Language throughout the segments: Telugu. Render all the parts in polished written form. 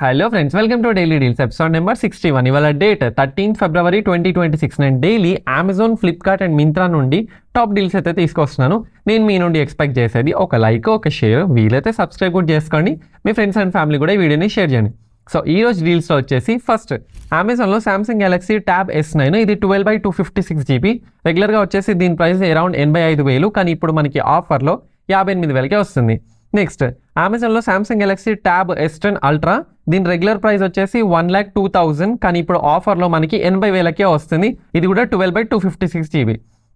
Hello friends, welcome to daily deals episode number 61. ఇవాళ డేట్ 13 ఫిబ్రవరి 2026. నేను daily Amazon, Flipkart and Myntra నుండి టాప్ డీల్స్ అయితే తీసుకొస్తున్నాను. నేను మీ నుండి ఎక్స్పెక్ట్ చేసేది ఒక లైక్, ఒక షేర్, వీలైతే సబ్స్క్రైబ్ కూడా చేసుకోండి. మీ ఫ్రెండ్స్ అండ్ ఫ్యామిలీ కూడా ఈ వీడియోని షేర్ చేయండి. సో ఈ రోజు డీల్స్లో వచ్చేసి ఫస్ట్ అమెజాన్లో సామ్సంగ్ గెలాక్సీ ట్యాబ్ S9, ఇది 12/256 GB. రెగ్యులర్గా వచ్చేసి దీని ప్రైస్ అరౌండ్ 85,000, కానీ ఇప్పుడు మనకి ఆఫర్లో 58,000కే వస్తుంది. నెక్స్ట్ అమెజాన్లో Samsung Galaxy tab S10 ultra, దీని రెగ్యులర్ ప్రైస్ వచ్చేసి 1,02,000, కానీ ఇప్పుడు ఆఫర్లో మనకి 80,000కే వస్తుంది. ఇది కూడా 12/256 GB.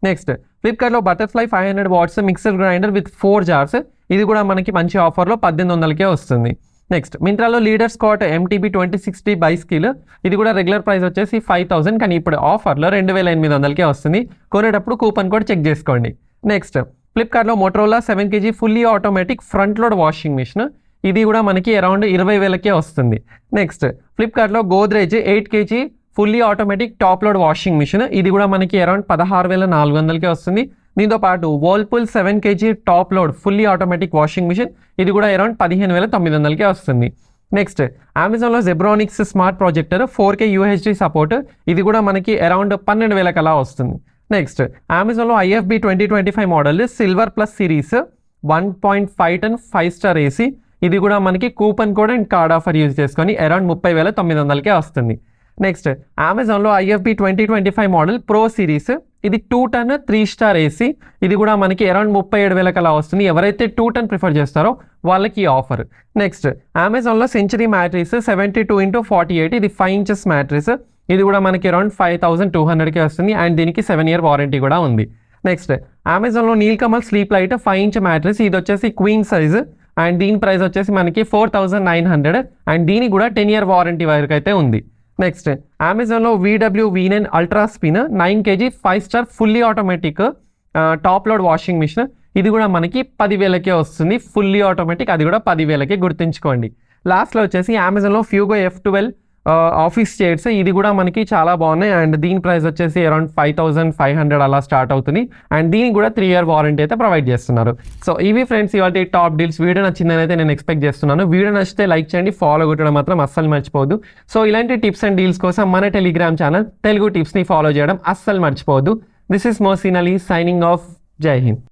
నెక్స్ట్ ఫ్లిప్కార్ట్లో Butterfly 500 watts mixer grinder with 4 jars, ఇది కూడా మనకి మంచి ఆఫర్లో 1800కే వస్తుంది. నెక్స్ట్ మింత్రాలో లీడర్ స్కాట్ MTB 2060 బైస్కిల్, ఇది కూడా రెగ్యులర్ ప్రైస్ వచ్చేసి 5,000, కానీ ఇప్పుడు ఆఫర్లో 2,800కే వస్తుంది. కొనేటప్పుడు కూపన్ కోడ్ చెక్ చేసుకోండి. నెక్స్ట్ ఫ్లిప్కార్ట్లో Motorola 7 kg fully automatic front load washing machine, ఇది కూడా మనకి అరౌండ్ 20,000కే వస్తుంది. నెక్స్ట్ ఫ్లిప్కార్ట్లో Godrej 8 kg fully automatic top load washing machine, ఇది కూడా మనకి అరౌండ్ 16,400కే వస్తుంది. దీంతో పాటు Whirlpool 7 kg top load fully automatic washing machine, ఇది కూడా అరౌండ్ 15,900కే వస్తుంది. నెక్స్ట్ అమెజాన్లో Zebronics smart projector 4K UHD support, ఇది కూడా మనకి అరౌండ్ 12,000 అలా వస్తుంది. నెక్స్ట్ అమెజాన్లో IFB 2025 model silver plus series 1.5 ton 5-star AC, ఇది కూడా మనకి coupon code and card offer use చేసుకొని అరౌండ్ 30,900కే వస్తుంది. నెక్స్ట్ అమెజాన్లో IFB 2025 మోడల్ ప్రో సిరీస్, ఇది 2 ton 3-star AC, ఇది కూడా మనకి అరౌండ్ 37,000 అలా వస్తుంది. ఎవరైతే 2 ton ప్రిఫర్ చేస్తారో వాళ్ళకి ఆఫర్. నెక్స్ట్ అమెజాన్లో సెంచరీ మ్యాట్రిస్ 72x48, ఇది 5 inches మ్యాట్రిస్, ఇది కూడా మనకి అరౌండ్ 5,200కే వస్తుంది అండ్ దీనికి 7-year వారంటీ కూడా ఉంది. నెక్స్ట్ అమెజాన్లో Nilkamal sleep light 5 inch mattress, ఇది వచ్చేసి క్వీన్ సైజ్ అండ్ దీని ప్రైస్ వచ్చేసి మనకి 4,900 అండ్ దీనికి కూడా 10-year వారంటీ వరకు అయితే ఉంది. నెక్స్ట్ అమెజాన్లో VW V9 ultra spin 9 kg 5-star fully automatic top load washing machine, ఇది కూడా మనకి 10,000కే వస్తుంది. ఫుల్లీ ఆటోమేటిక్, అది కూడా 10,000కే గుర్తుంచుకోండి. లాస్ట్లో వచ్చేసి అమెజాన్లో ఫ్యూగో F12 ఆఫీస్ చైర్స్, ఇది కూడా మనకి చాలా బాగున్నాయి అండ్ దీని ప్రైస్ వచ్చేసి అరౌండ్ 5,500 అలా స్టార్ట్ అవుతుంది అండ్ దీనికి కూడా 3-year వారంటీ అయితే ప్రొవైడ్ చేస్తున్నారు. సో ఇవి ఫ్రెండ్స్ ఇవాళ టాప్ డీల్స్. వీడియో నచ్చిందని అయితే నేను ఎక్స్పెక్ట్ చేస్తున్నాను. వీడియో నచ్చితే లైక్ చేయండి, ఫాలో కొట్టడం మాత్రం అస్సలు మర్చిపోవద్దు. సో ఇలాంటి టిప్స్ అండ్ డీల్స్ కోసం మన టెలిగ్రామ్ ఛానల్ తెలుగు టిప్స్ని ఫాలో చేయడం అస్సలు మర్చిపోవద్దు. This is Mohsin Ali signing off. జై హింద్.